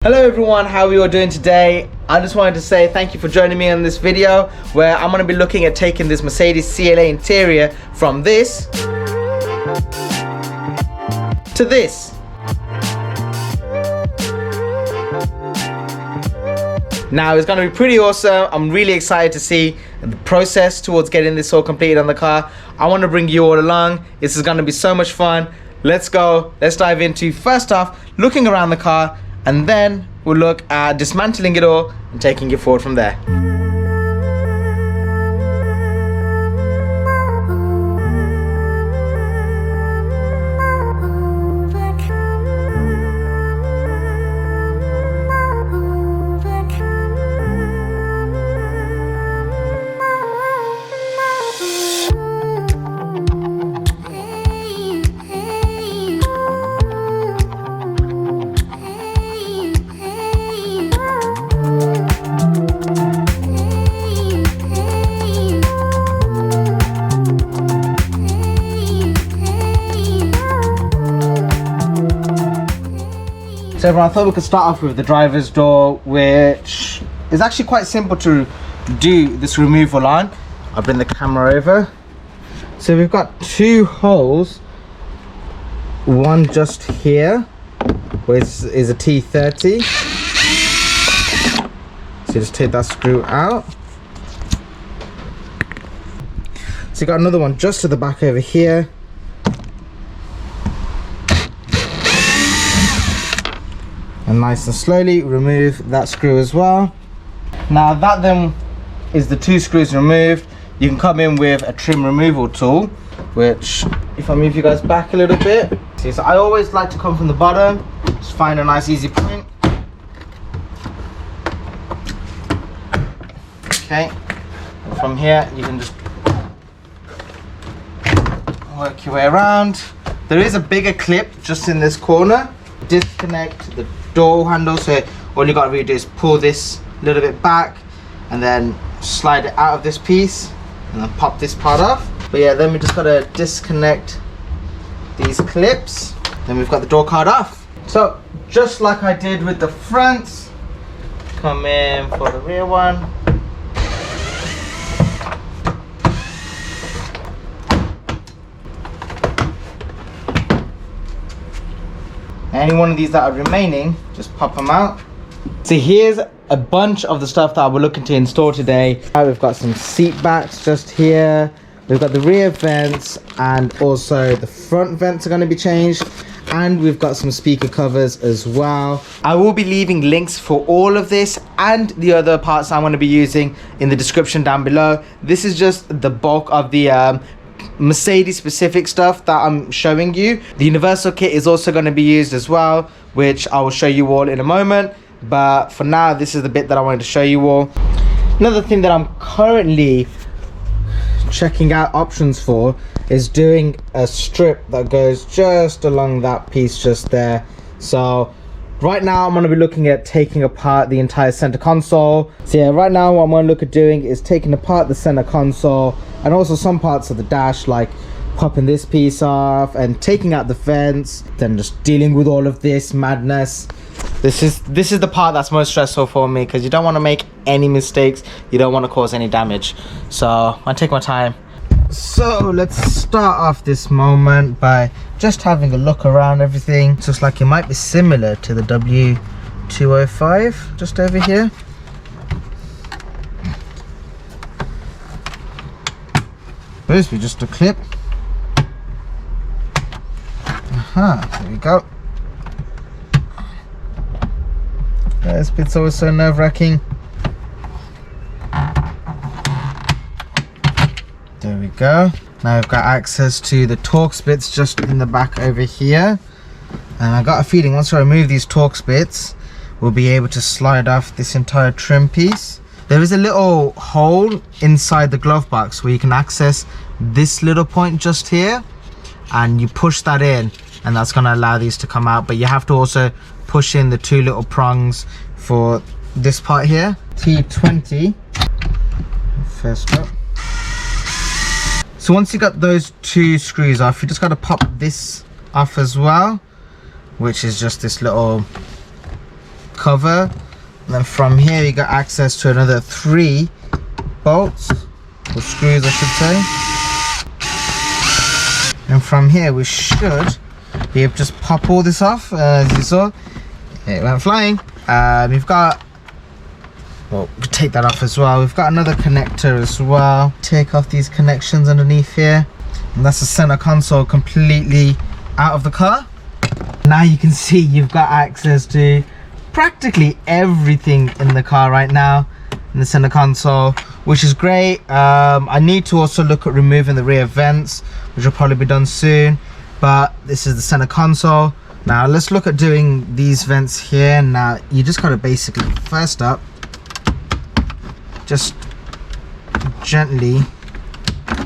Hello everyone, how are you all doing today? I just wanted to say thank you for joining me on this video where I'm going to be looking at taking this Mercedes CLA interior from this to this. Now it's going to be pretty awesome. I'm really excited to see the process towards getting this all completed on the car. I want to bring you all along. This is going to be so much fun. Let's go. Let's dive into, first off, looking around the car, and then we'll look at dismantling it all and taking it forward from there. So everyone, I thought we could start off with the driver's door, which is actually quite simple to do this removal on. I'll bring the camera over. So we've got two holes, one just here, which is a T30. So you just take that screw out. So you got another one just to the back over here. And nice and slowly remove that screw as well. Now that then is the two screws removed. You can come in with a trim removal tool, which if I move you guys back a little bit. See, so I always like to come from the bottom, just find a nice easy point. Okay, and from here you can just work your way around. There is a bigger clip just in this corner. Disconnect the door handle, so all you got to really do is pull this a little bit back and then slide it out of this piece and then pop this part off. But yeah, then we just got to disconnect these clips, then we've got the door card off. So just like I did with the fronts, come in for the rear one. Any one of these that are remaining, just pop them out. So here's a bunch of the stuff that we're looking to install today. We've got some seat backs just here. We've got the rear vents, and also the front vents are going to be changed. And we've got some speaker covers as well. I will be leaving links for all of this and the other parts I'm going to be using in the description down below. This is just the bulk of the Mercedes specific stuff that I'm showing you. The universal kit is also going to be used as well, which I will show you all in a moment, but for now this is the bit that I wanted to show you all. Another thing that I'm currently checking out options for is doing a strip that goes just along that piece just there. So right now I'm going to be looking at taking apart the entire center console. So yeah, right now what I'm going to look at doing is taking apart the center console and also some parts of the dash, like popping this piece off and taking out the vents, then just dealing with all of this madness. This is the part that's most stressful for me, because you don't want to make any mistakes, you don't want to cause any damage. So I take my time. So let's start off this moment by just having a look around everything. Just like it might be similar to the W205 just over here. Supposed to be just a clip. There we go. This bit's always so nerve-wracking. There we go. Now I've got access to the Torx bits just in the back over here. And I got a feeling once I remove these Torx bits, we'll be able to slide off this entire trim piece. There is a little hole inside the glove box where you can access this little point just here, and you push that in and that's going to allow these to come out. But you have to also push in the two little prongs for this part here. T20 first up. So once you got those two screws off, you just got to pop this off as well, which is just this little cover. And then from here you got access to another 3 bolts, or screws I should say. And from here we should be able to just pop all this off. As you saw, it went flying. We've got, well, we'll take that off as well. We've got another connector as well. Take off these connections underneath here. And that's the center console completely out of the car. Now you can see you've got access to practically everything in the car right now in the center console, which is great. I need to also look at removing the rear vents, which will probably be done soon, but this is the center console. Now let's look at doing these vents here. Now you just gotta basically, first up, just gently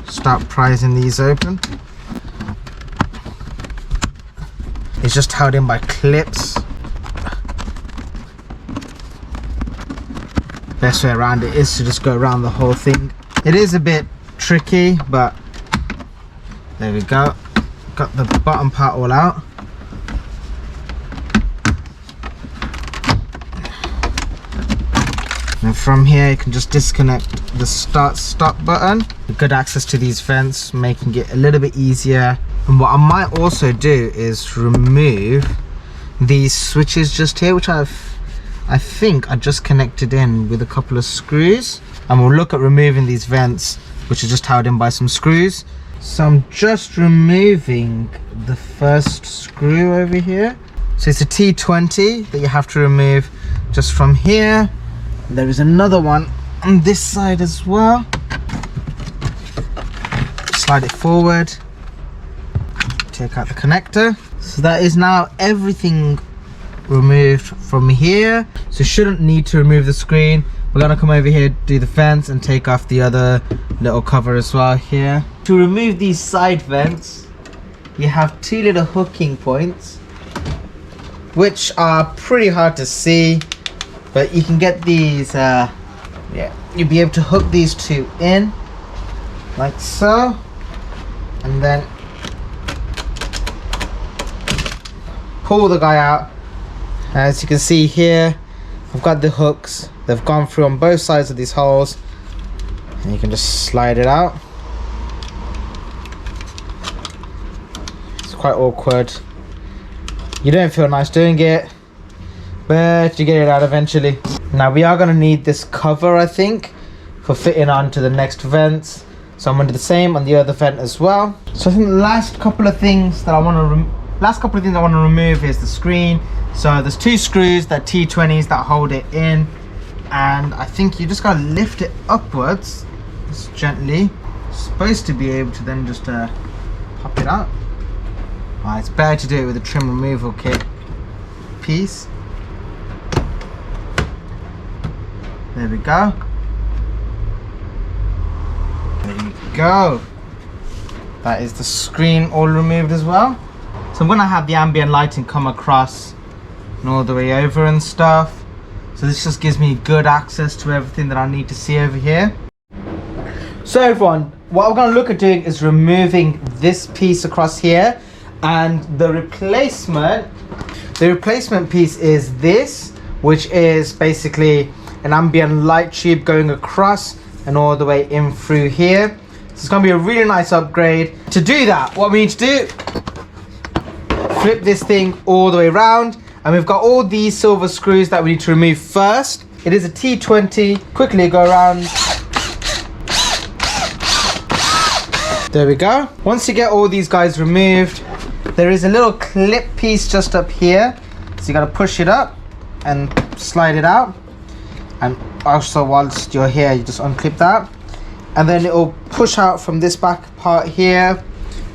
start prizing these open. It's just held in by clips. Best way around it is to just go around the whole thing. It is a bit tricky, but there we go. Got the bottom part all out. And from here you can just disconnect the stop button. Good access to these vents, making it a little bit easier. And what I might also do is remove these switches just here, which I think are just connected in with a couple of screws. And we'll look at removing these vents, which are just held in by some screws. So I'm just removing the first screw over here. So it's a T20 that you have to remove just from here. There is another one on this side as well. Slide it forward. Take out the connector. So that is now everything removed from here, so you shouldn't need to remove the screen. We're gonna come over here, do the vents, and take off the other little cover as well here. To remove these side vents, you have 2 little hooking points, which are pretty hard to see, but you can get these, yeah, you'll be able to hook these 2 in, like so, and then pull the guy out. As you can see here, I've got the hooks. They've gone through on both sides of these holes, and you can just slide it out. It's quite awkward. You don't feel nice doing it, but you get it out eventually. Now we are going to need this cover, I think, for fitting onto the next vents. So I'm going to do the same on the other vent as well. So I think the last couple of things I want to remove is the screen. So there's 2 screws, that T20s that hold it in, and I think you just gotta lift it upwards just gently. It's supposed to be able to then just pop it out. It's better to do it with a trim removal kit piece. There we go. There you go. That is the screen all removed as well. So I'm gonna have the ambient lighting come across and all the way over and stuff. So this just gives me good access to everything that I need to see over here. So everyone, what we're gonna look at doing is removing this piece across here, and the replacement piece is this, which is basically an ambient light tube going across and all the way in through here. So it's gonna be a really nice upgrade. To do that, what we need to do, flip this thing all the way around, and we've got all these silver screws that we need to remove first. It is a T20. Quickly go around. There we go. Once you get all these guys removed, there is a little clip piece just up here. So you gotta push it up and slide it out. And also whilst you're here, you just unclip that. And then it'll push out from this back part here.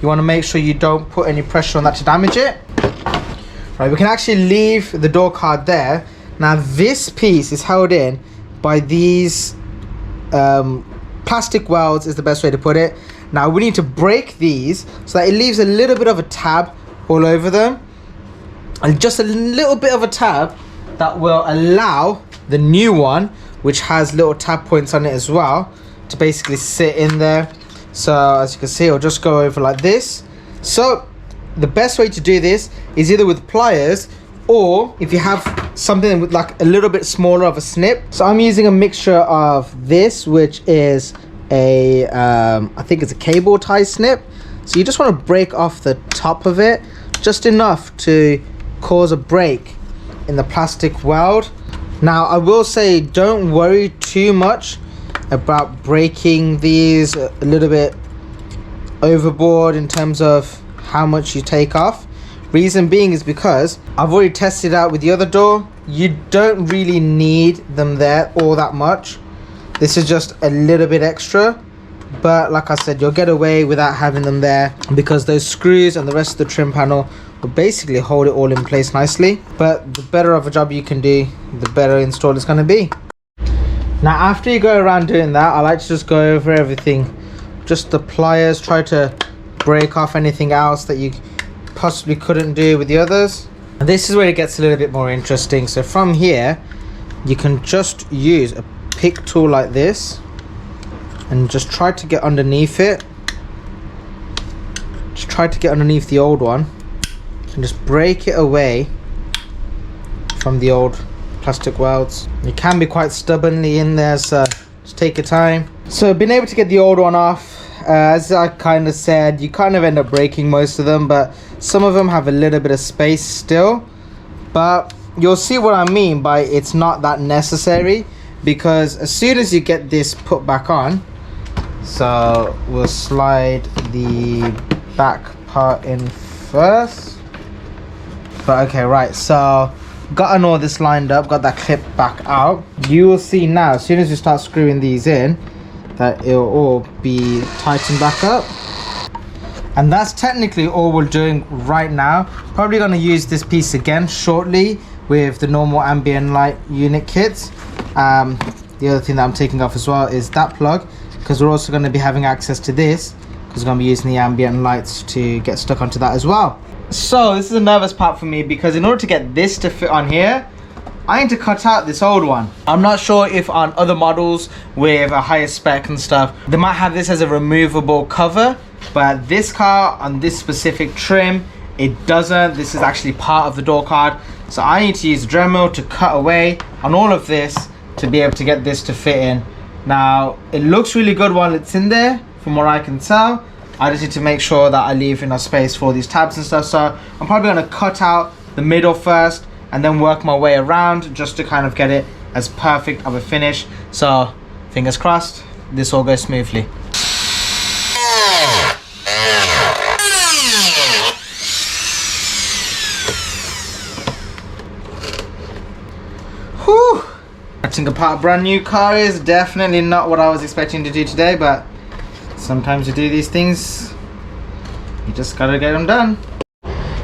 You wanna make sure you don't put any pressure on that to damage it. Right, we can actually leave the door card there. Now this piece is held in by these plastic welds, is the best way to put it. Now we need to break these so that it leaves a little bit of a tab all over them, and just a little bit of a tab that will allow the new one, which has little tab points on it as well, to basically sit in there. So as you can see, it'll just go over like this. So the best way to do this is either with pliers or if you have something with like a little bit smaller of a snip. So I'm using a mixture of this, which is a I think it's a cable tie snip. So you just want to break off the top of it just enough to cause a break in the plastic weld. Now I will say, don't worry too much about breaking these a little bit overboard in terms of how much you take off. Reason being is because I've already tested out with the other door. You don't really need them there all that much. This is just a little bit extra, but like I said, you'll get away without having them there because those screws and the rest of the trim panel will basically hold it all in place nicely. But the better of a job you can do, the better install it's going to be. Now after you go around doing that, I like to just go over everything, just the pliers, try to break off anything else that you possibly couldn't do with the others. And this is where it gets a little bit more interesting. So from here you can just use a pick tool like this and just try to get underneath it. Just try to get underneath the old one and just break it away from the old plastic welds. It can be quite stubbornly in there, so just take your time. So being able to get the old one off, as I kind of said, you kind of end up breaking most of them, but some of them have a little bit of space still. But you'll see what I mean by it's not that necessary, because as soon as you get this put back on, so we'll slide the back part in first. But okay, right, so gotten all this lined up, got that clip back out. You will see now, as soon as you start screwing these in, that it'll all be tightened back up. And that's technically all we're doing right now. Probably going to use this piece again shortly with the normal ambient light unit kits. The other thing that I'm taking off as well is that plug, because we're also going to be having access to this, because we're going to be using the ambient lights to get stuck onto that as well. So this is a nervous part for me, because in order to get this to fit on here, I need to cut out this old one. I'm not sure if on other models with a higher spec and stuff, they might have this as a removable cover, but this car on this specific trim, it doesn't. This is actually part of the door card. So I need to use a Dremel to cut away on all of this to be able to get this to fit in. Now, it looks really good while it's in there, from what I can tell. I just need to make sure that I leave enough space for these tabs and stuff. So I'm probably gonna cut out the middle first and then work my way around just to kind of get it as perfect of a finish. So fingers crossed, this all goes smoothly. Whew. Cutting apart a brand new car is definitely not what I was expecting to do today, but sometimes you do these things, you just gotta get them done.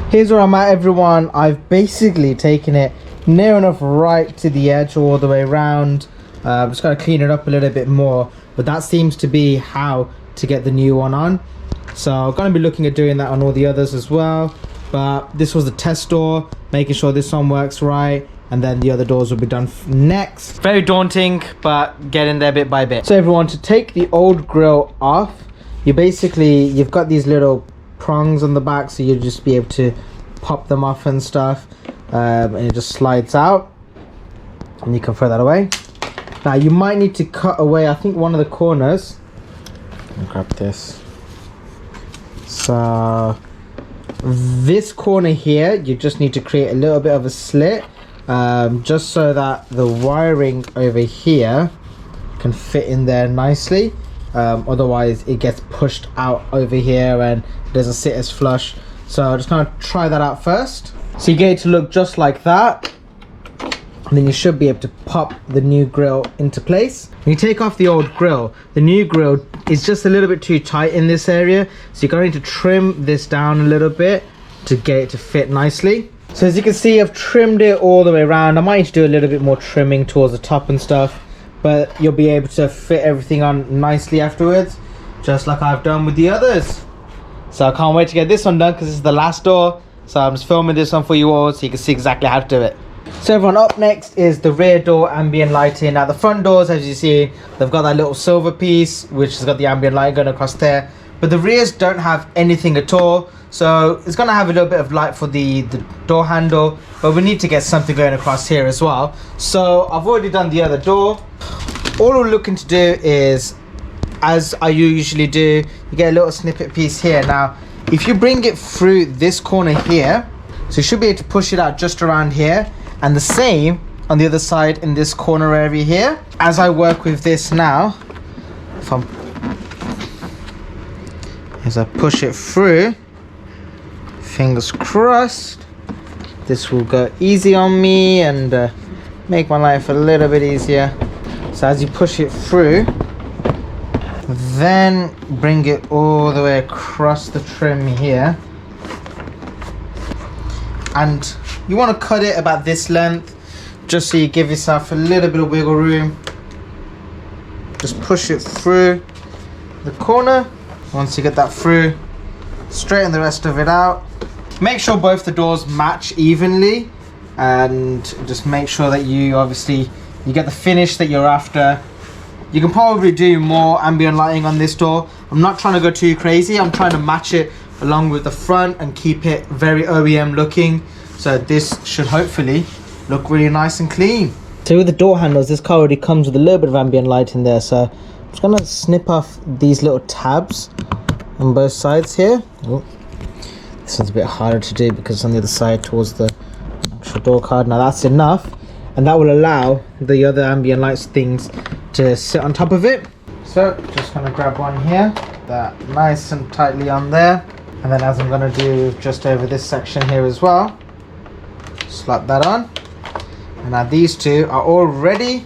Here's where I'm at, everyone. I've basically taken it near enough right to the edge all the way around. I'm just gotta clean it up a little bit more, but that seems to be how to get the new one on. So I'm gonna be looking at doing that on all the others as well. But this was the test door, making sure this one works right, and then the other doors will be done next. Very daunting, but getting there bit by bit. So everyone, to take the old grille off, you've got these little prongs on the back, so you'll just be able to pop them off and stuff, and it just slides out and you can throw that away. Now you might need to cut away, I think, one of the corners. Let me grab this. So this corner here, you just need to create a little bit of a slit, just so that the wiring over here can fit in there nicely. Otherwise it gets pushed out over here and doesn't sit as flush. So I'm just gonna try that out first. So you get it to look just like that, and then you should be able to pop the new grille into place. When you take off the old grille, the new grille is just a little bit too tight in this area, so you're going to trim this down a little bit to get it to fit nicely. So as you can see, I've trimmed it all the way around. I might need to do a little bit more trimming towards the top and stuff, but you'll be able to fit everything on nicely afterwards, just like I've done with the others. So I can't wait to get this one done, because this is the last door. So I'm just filming this one for you all so you can see exactly how to do it. So everyone, up next is the rear door ambient lighting. Now the front doors, as you see, they've got that little silver piece which has got the ambient light going across there, but the rears don't have anything at all. So it's gonna have a little bit of light for the door handle, but we need to get something going across here as well. So I've already done the other door. All we're looking to do is, as I usually do, you get a little snippet piece here. Now, if you bring it through this corner here, so you should be able to push it out just around here, and the same on the other side in this corner area here. As I work with this now, as I push it through, fingers crossed, this will go easy on me and make my life a little bit easier. So as you push it through, then bring it all the way across the trim here, and you want to cut it about this length, just so you give yourself a little bit of wiggle room. Just push it through the corner. Once you get that through, straighten the rest of it out. Make sure both the doors match evenly, and just make sure that you get the finish that you're after. You can probably do more ambient lighting on this door. I'm not trying to go too crazy. I'm trying to match it along with the front and keep it very OEM looking. So this should hopefully look really nice and clean. So with the door handles, this car already comes with a little bit of ambient light in there. So I'm just gonna snip off these little tabs on both sides here. Oh, this one's a bit harder to do because it's on the other side towards the actual door card. Now that's enough, and that will allow the other ambient lights things to sit on top of it. So just gonna grab one here, that nice and tightly on there, and then as I'm gonna do just over this section here as well, slap that on. And now these two are all ready,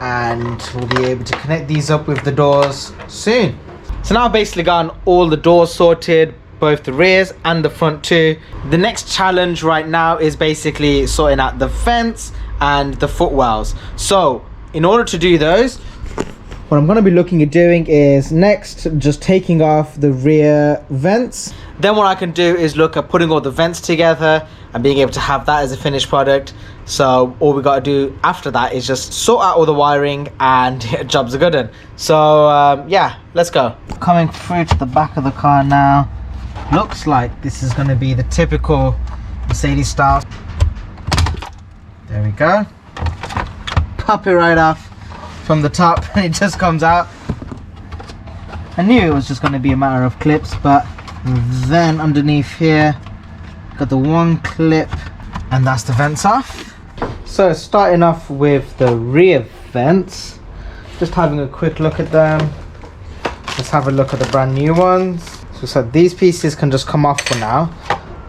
and we'll be able to connect these up with the doors soon. So now I've basically gotten all the doors sorted, both the rears and the front too. The next challenge right now is basically sorting out the vents and the footwells. So in order to do those, what I'm going to be looking at doing is next just taking off the rear vents. Then what I can do is look at putting all the vents together and being able to have that as a finished product. So all we got to do after that is just sort out all the wiring and jobs are good done. So yeah, let's go. Coming through to the back of the car now. Looks like this is going to be the typical Mercedes style. There we go. Pop it right off from the top and it just comes out. I knew it was just going to be a matter of clips, but then underneath here got the one clip, and that's the vents off. So starting off with the rear vents, just having a quick look at them. Let's have a look at the brand new ones. So these pieces can just come off for now.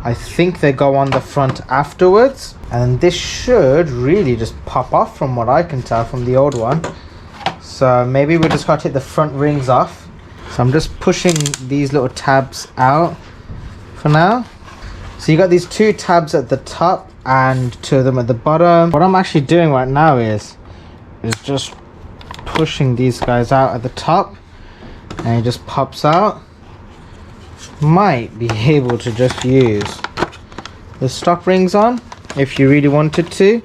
I think they go on the front afterwards, and this should really just pop off from what I can tell from the old one. So maybe we'll just gotta take the front rings off. So I'm just pushing these little tabs out for now. So you got these two tabs at the top and two of them at the bottom. What I'm actually doing right now is just pushing these guys out at the top, and it just pops out. Might be able to just use the stock rings on if you really wanted to,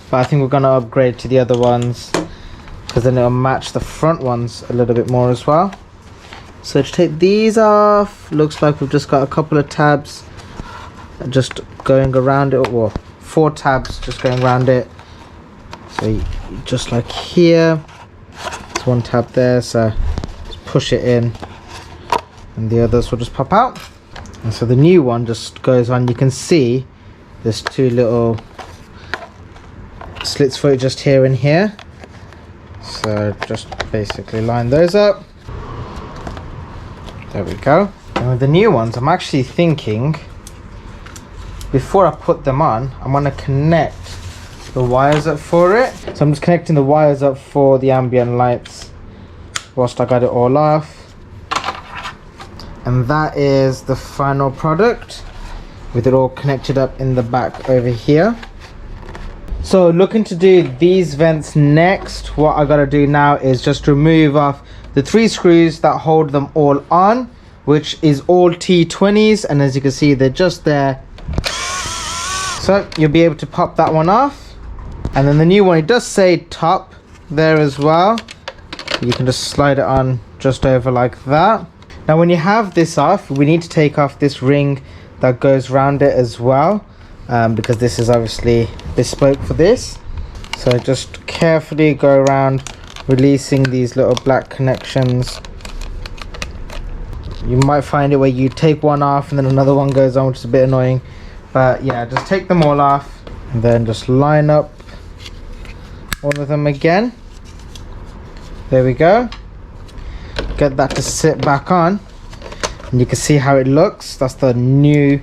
but I think we're going to upgrade to the other ones because then it'll match the front ones a little bit more as well. So to take these off, looks like we've just got a couple of tabs just going around it, or 4 tabs just going around it. So just like here, there's one tab there, so just push it in and the others will just pop out. And so the new one just goes on. You can see there's 2 little slits for it just here and here, so just basically line those up. There we go. And with the new ones, I'm actually thinking before I put them on, I'm going to connect the wires up for it. So I'm just connecting the wires up for the ambient lights whilst I got it all off. And that is the final product with it all connected up in the back over here. So looking to do these vents next, what I got to do now is just remove off the 3 screws that hold them all on, which is all T20s, and as you can see they're just there. So you'll be able to pop that one off, and then the new one, it does say top there as well. You can just slide it on just over like that. Now when you have this off, we need to take off this ring that goes around it as well, because this is obviously bespoke for this. So just carefully go around releasing these little black connections. You might find it where you take one off and then another one goes on, which is a bit annoying. But yeah, just take them all off and then just line up all of them again. There we go. Get that to sit back on, and you can see how it looks. That's the new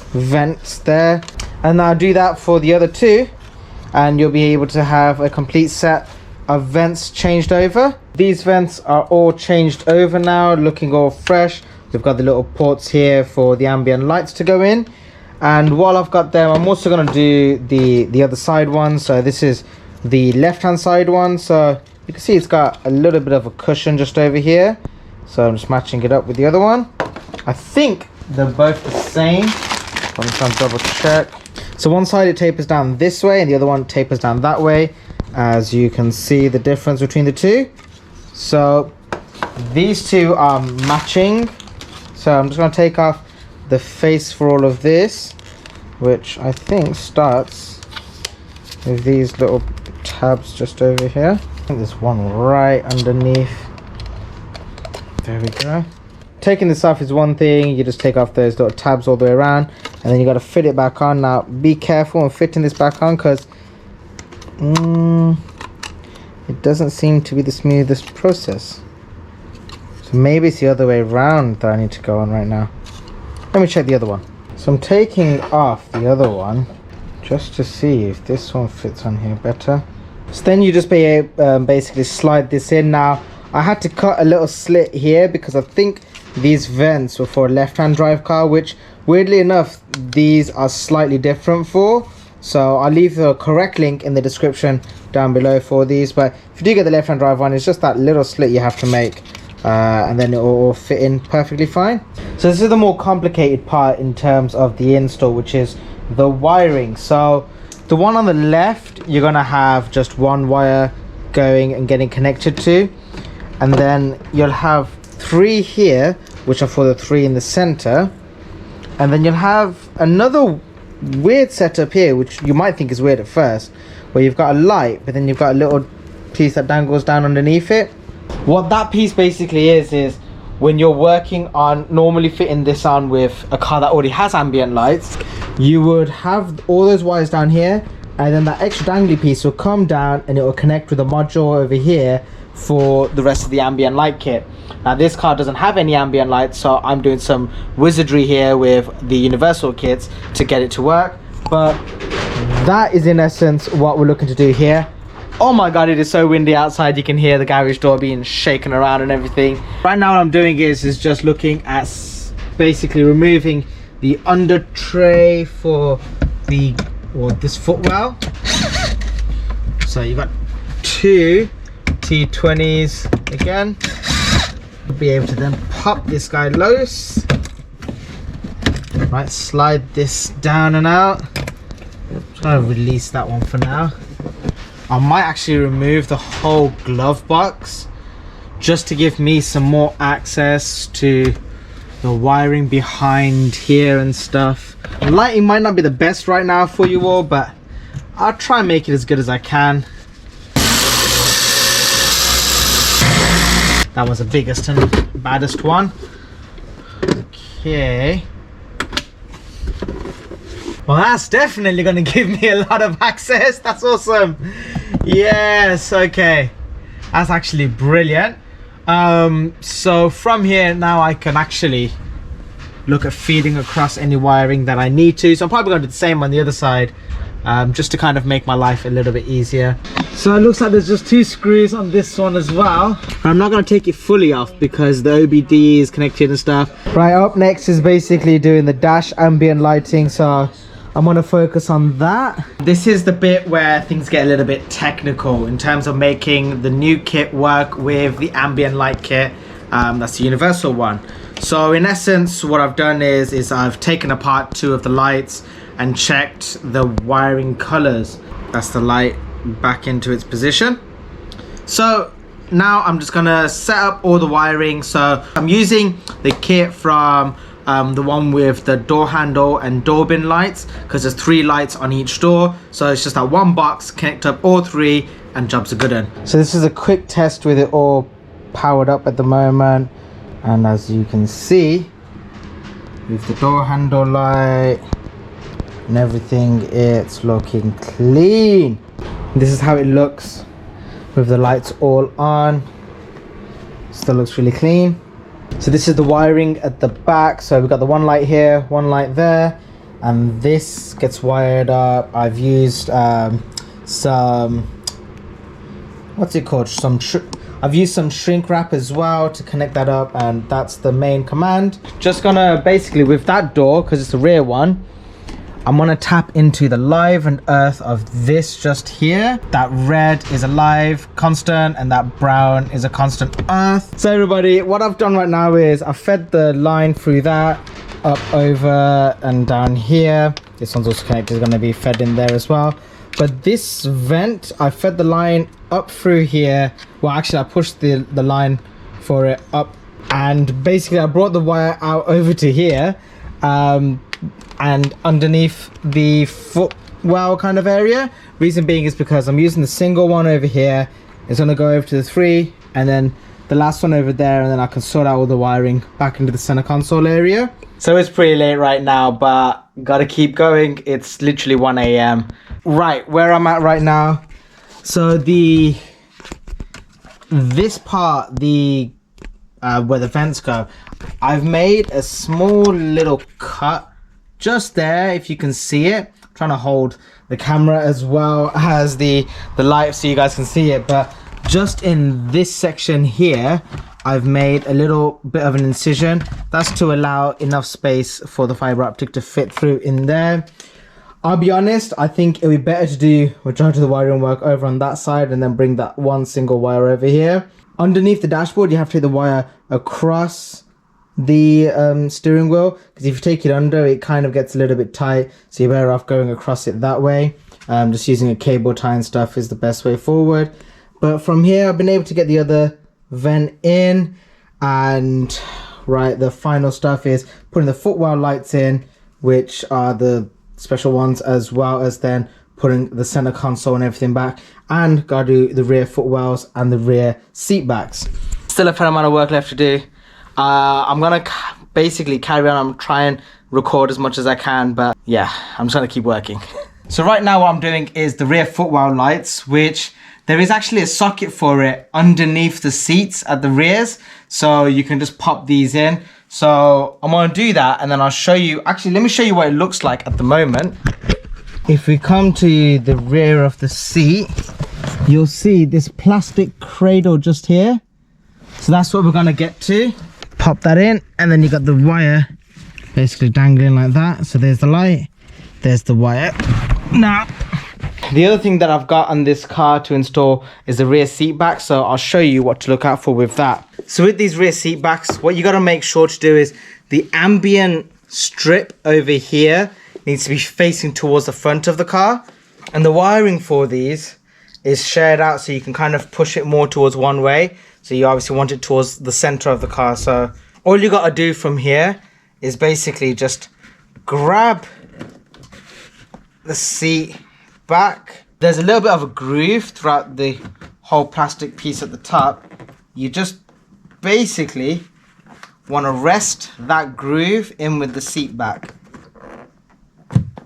vents there. And now do that for the other two, and you'll be able to have a complete set of vents changed over. These vents are all changed over now, looking all fresh. We've got the little ports here for the ambient lights to go in. And while I've got them, I'm also going to do the other side one. So this is the left hand side one. So you can see it's got a little bit of a cushion just over here. So I'm just matching it up with the other one. I think they're both the same. I'm just trying to double check. So one side it tapers down this way and the other one tapers down that way. As you can see the difference between the two. So these two are matching. So I'm just going to take off the face for all of this, which I think starts with these little tabs just over here. I think there's one right underneath. There we go. Taking this off is one thing. You just take off those little tabs all the way around, and then you got to fit it back on. Now be careful when fitting this back on, because it doesn't seem to be the smoothest process. So maybe it's the other way around that I need to go on right now. Let me check the other one. So I'm taking off the other one just to see if this one fits on here better. So then you just basically slide this in. Now I had to cut a little slit here because I think these vents were for a left-hand drive car, which weirdly enough these are slightly different for. So I'll leave the correct link in the description down below for these. But if you do get the left-hand drive one, it's just that little slit you have to make, and then it will all fit in perfectly fine. So this is the more complicated part in terms of the install, which is the wiring. So the one on the left, you're gonna have just one wire going and getting connected to, and then you'll have three here, which are for the three in the center, and then you'll have another weird setup here, which you might think is weird at first, where you've got a light, but then you've got a little piece that dangles down underneath it. What that piece basically is when you're working on normally fitting this on with a car that already has ambient lights, you would have all those wires down here, and then that extra dangly piece will come down and it will connect with a module over here for the rest of the ambient light kit. Now this car doesn't have any ambient lights, so I'm doing some wizardry here with the universal kits to get it to work. But that is in essence what we're looking to do here. Oh my god, it is so windy outside. You can hear the garage door being shaken around and everything. Right now what I'm doing is just looking at basically removing the under tray for this footwell. So you've got two T20s again. Be able to then pop this guy loose. Right, slide this down and out. I'm trying to release that one for now. I might actually remove the whole glove box just to give me some more access to the wiring behind here and stuff. The lighting might not be the best right now for you all, but I'll try and make it as good as I can. That was the biggest and baddest one. Okay. Well, that's definitely going to give me a lot of access. That's awesome. Yes, okay. That's actually brilliant. So from here now I can actually look at feeding across any wiring that I need to. So I'm probably going to do the same on the other side, just to kind of make my life a little bit easier. So it looks like there's just two screws on this one as well. I'm not going to take it fully off because the OBD is connected and stuff. Right, up next is basically doing the dash ambient lighting, so I'm going to focus on that. This is the bit where things get a little bit technical in terms of making the new kit work with the ambient light kit. That's the universal one. So in essence what I've done is I've taken apart two of the lights and checked the wiring colors. That's the light back into its position. So now I'm just gonna set up all the wiring. So I'm using the kit from the one with the door handle and door bin lights, because there's 3 lights on each door. So it's just that one box, connect up all 3 and jobs are good in. So this is a quick test with it all powered up at the moment. And as you can see, with the door handle light and everything, it's looking clean. This is how it looks with the lights all on. Still looks really clean. So this is the wiring at the back. So we've got the one light here, one light there, and this gets wired up. I've used some, what's it called, I've used some shrink wrap as well to connect that up, and that's the main command. Just gonna basically, with that door, because it's the rear one, I'm gonna tap into the live and earth of this just here. That red is a live constant and that brown is a constant earth. So everybody, what I've done right now is I've fed the line through that, up, over and down here. This one's also connected, is gonna be fed in there as well. But this vent, I fed the line up through here. Well, actually I pushed the line for it up, and basically I brought the wire out over to here. And underneath the footwell kind of area. Reason being is because I'm using the single one over here. It's gonna go over to the 3, and then the last one over there, and then I can sort out all the wiring back into the center console area. So it's pretty late right now, but gotta keep going. It's literally 1 AM. Right, where I'm at right now. So this part, where the vents go, I've made a small little cut just there, if you can see it. I'm trying to hold the camera as well as the light so you guys can see it, but just in this section here I've made a little bit of an incision. That's to allow enough space for the fiber optic to fit through in there. I'll be honest, I think it would be better to do majority of the wiring work over on that side and then bring that one single wire over here. Underneath the dashboard you have to take the wire across the steering wheel, because if you take it under, it kind of gets a little bit tight, so you're better off going across it that way. Just using a cable tie and stuff is the best way forward. But from here I've been able to get the other vent in, and right, the final stuff is putting the footwell lights in, which are the special ones, as well as then putting the center console and everything back, and gotta do the rear footwells and the rear seat backs. Still a fair amount of work left to do. I'm gonna basically carry on. I'm trying to record as much as I can, but yeah, I'm just gonna keep working. So right now what I'm doing is the rear footwell lights, which there is actually a socket for it underneath the seats at the rears, so you can just pop these in. So I'm gonna do that, and then I'll show you. Actually, let me show you what it looks like at the moment. If we come to the rear of the seat, you'll see this plastic cradle just here. So that's what we're gonna get to. Pop that in, and then you got the wire basically dangling like that. So there's the light, there's the wire. Now, the other thing that I've got on this car to install is the rear seat back, so I'll show you what to look out for with that. So with these rear seat backs, what you got to make sure to do is the ambient strip over here needs to be facing towards the front of the car, and the wiring for these is shared out, so you can kind of push it more towards one way. So you obviously want it towards the center of the car. So all you got to do from here is basically just grab the seat back. There's a little bit of a groove throughout the whole plastic piece at the top. You just basically want to rest that groove in with the seat back.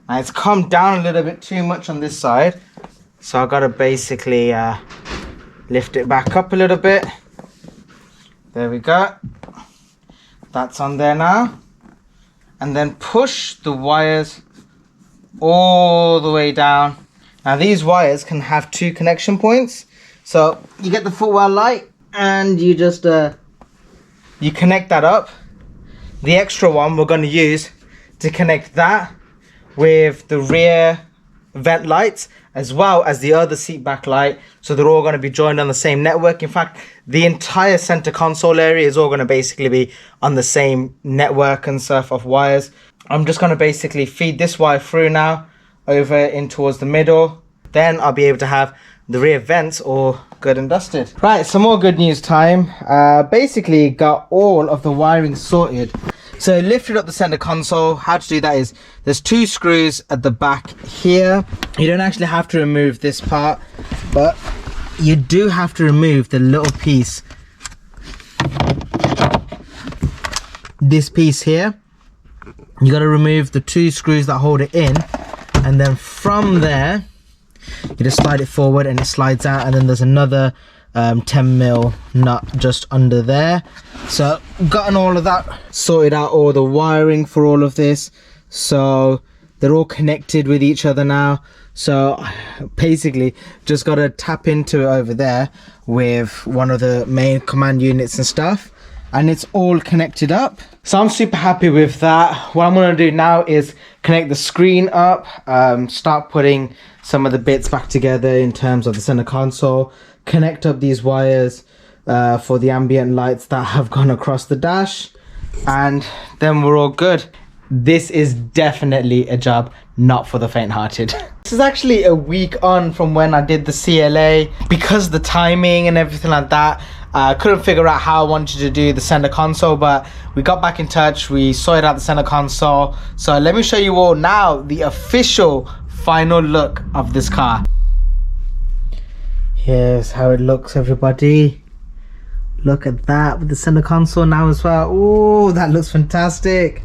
Now it's come down a little bit too much on this side, so I've got to basically lift it back up a little bit. There we go. That's on there now. And then push the wires all the way down. Now these wires can have 2 connection points. So you get the footwell light and you just you connect that up. The extra one we're going to use to connect that with the rear vent lights, as well as the other seat back light, so they're all going to be joined on the same network. In fact, the entire center console area is all going to basically be on the same network and stuff of wires. I'm just going to basically feed this wire through now over in towards the middle. Then I'll be able to have the rear vents all good and dusted. Right, some more good news time. Basically got all of the wiring sorted. So lifted up the center console. How to do that is there's 2 screws at the back here. You don't actually have to remove this part, but you do have to remove the little piece, this piece here. You got to remove the 2 screws that hold it in, and then from there you just slide it forward and it slides out, and then there's another 10mm nut just under there. So gotten all of that sorted out, all the wiring for all of this, so they're all connected with each other now. So basically just got to tap into it over there with one of the main command units and stuff, and it's all connected up. So I'm super happy with that. What I'm going to do now is connect the screen up, start putting some of the bits back together in terms of the center console, connect up these wires for the ambient lights that have gone across the dash, and then we're all good. This is definitely a job not for the faint-hearted. This is actually a week on from when I did the CLA. Because the timing and everything like that, I couldn't figure out how I wanted to do the center console, but we got back in touch, we sorted out the center console. So let me show you all now the official final look of this car. Here's how it looks, everybody. Look at that with the center console now as well. Oh, that looks fantastic.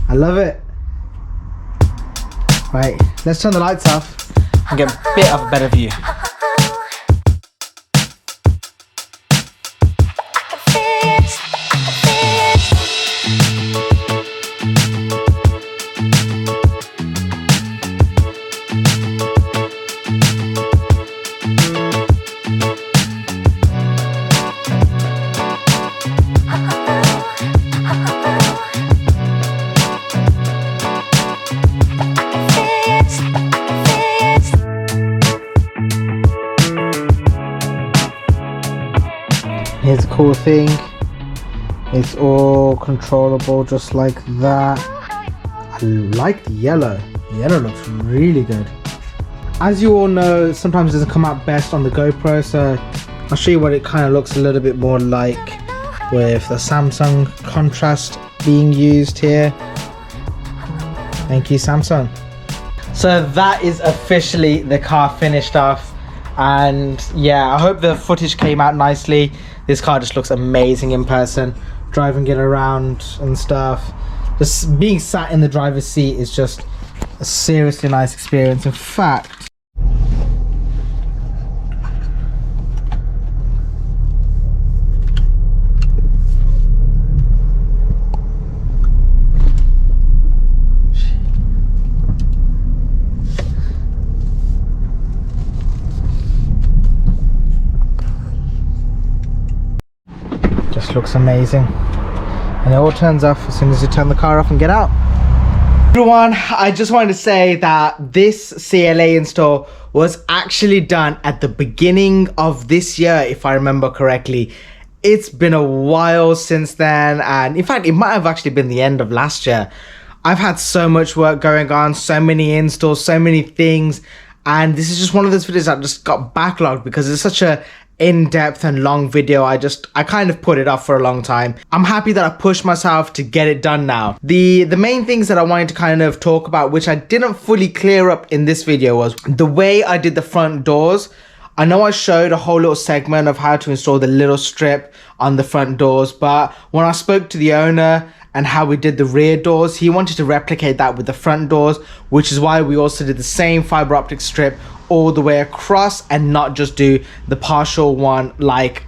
I love it. Right, let's turn the lights off and get a bit of a better view. Here's a cool thing, it's all controllable just like that. I like the yellow. The yellow looks really good. As you all know, sometimes it doesn't come out best on the GoPro, so I'll show you what it kind of looks a little bit more like with the Samsung contrast being used here. Thank you, Samsung. So that is officially the car finished off, and yeah, I hope the footage came out nicely. This car just looks amazing in person. Driving it around and stuff, just being sat in the driver's seat is just a seriously nice experience. In fact, looks amazing, and it all turns off as soon as you turn the car off and get out. Everyone, I just wanted to say that this CLA install was actually done at the beginning of this year, if I remember correctly. It's been a while since then, and in fact it might have actually been the end of last year. I've had so much work going on, so many installs, so many things, and this is just one of those videos that just got backlogged because it's such a in-depth and long video. I kind of put it off for a long time. I'm happy that I pushed myself to get it done now. The main things that I wanted to kind of talk about, which I didn't fully clear up in this video, was the way I did the front doors. I know I showed a whole little segment of how to install the little strip on the front doors, but when I spoke to the owner and how we did the rear doors, he wanted to replicate that with the front doors, which is why we also did the same fiber optic strip all the way across and not just do the partial one like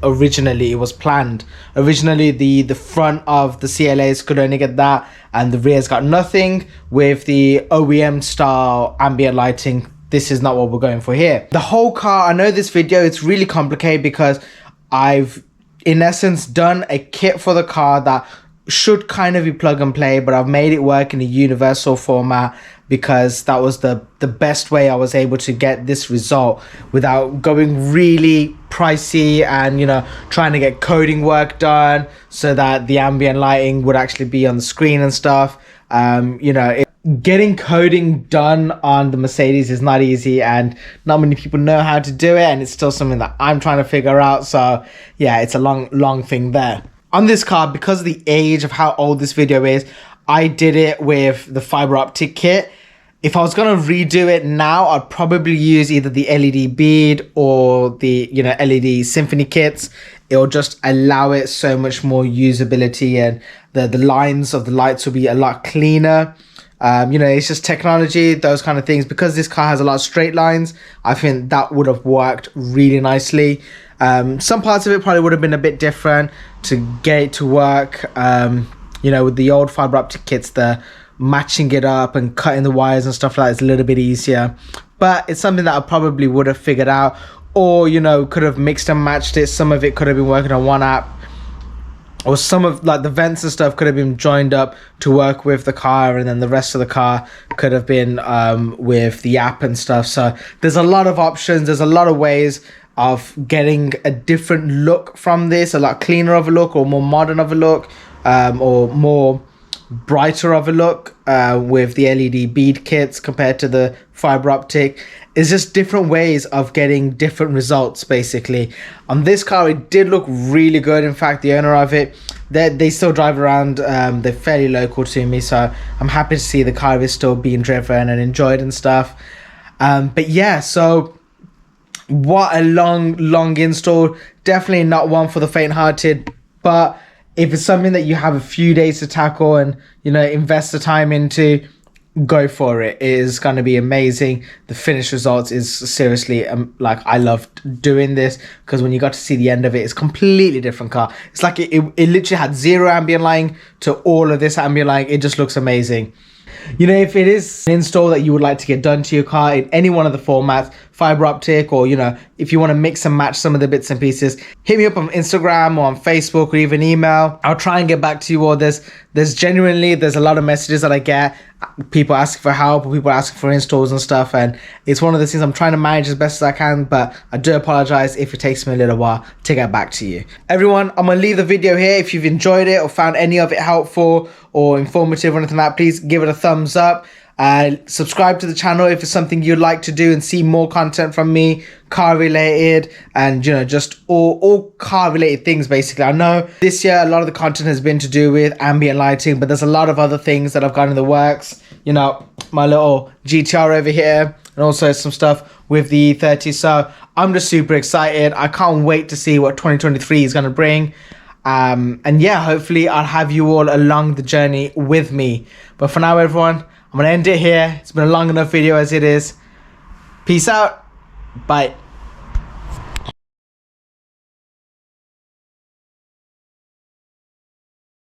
originally it was planned. Originally the front of the CLAs could only get that and the rear's got nothing. With the OEM style ambient lighting, this is not what we're going for here. The whole car, I know this video, it's really complicated because I've in essence done a kit for the car that should kind of be plug and play, but I've made it work in a universal format because that was the best way I was able to get this result without going really pricey and, you know, trying to get coding work done so that the ambient lighting would actually be on the screen and stuff. You know, getting coding done on the Mercedes is not easy, and not many people know how to do it, and it's still something that I'm trying to figure out. So yeah, it's a long thing there. On this car, because of the age of how old this video is, I did it with the Fibre Optic kit. If I was going to redo it now, I'd probably use either the LED Bead or the, you know, LED Symphony kits. It'll just allow it so much more usability, and the lines of the lights will be a lot cleaner. You know, it's just technology, those kind of things. Because this car has a lot of straight lines, I think that would have worked really nicely. Some parts of it probably would have been a bit different to get it to work. You know, with the old Fibre Optic kits, the matching it up and cutting the wires and stuff like that is a little bit easier. But it's something that I probably would have figured out, or, you know, could have mixed and matched it. Some of it could have been working on one app, or some of like the vents and stuff could have been joined up to work with the car, and then the rest of the car could have been with the app and stuff. So there's a lot of options. There's a lot of ways of getting a different look from this, a lot cleaner of a look, or more modern of a look, or more brighter of a look with the LED bead kits compared to the Fibre Optic. It's just different ways of getting different results. Basically, on this car, it did look really good. In fact, the owner of it, they still drive around. They're fairly local to me, so I'm happy to see the car is still being driven and enjoyed and stuff. But yeah, so what a long install. Definitely not one for the faint-hearted, but if it's something that you have a few days to tackle and, you know, invest the time into, go for it. It is going to be amazing. The finished results is seriously like, I loved doing this, because when you got to see the end of it, it's completely different car. It's like it literally had zero ambient lighting to all of this ambient lighting. It just looks amazing. You know, if it is an install that you would like to get done to your car in any one of the formats, Fibre Optic, or, you know, if you want to mix and match some of the bits and pieces, hit me up on Instagram or on Facebook, or even email. I'll try and get back to you all. There's a lot of messages that I get, people asking for help, or people asking for installs and stuff, and it's one of the things I'm trying to manage as best as I can, but I do apologize if it takes me a little while to get back to you. Everyone, I'm gonna leave the video here. If you've enjoyed it or found any of it helpful or informative or anything like that, please give it a thumbs up. Subscribe to the channel if it's something you'd like to do and see more content from me, car related, and, you know, just all car related things. Basically, I know this year a lot of the content has been to do with ambient lighting, but there's a lot of other things that I've got in the works. You know, my little GTR over here, and also some stuff with the E30. So I'm just super excited. I can't wait to see what 2023 is going to bring. And yeah, hopefully I'll have you all along the journey with me. But for now, everyone, I'm going to end it here. It's been a long enough video as it is. Peace out. Bye.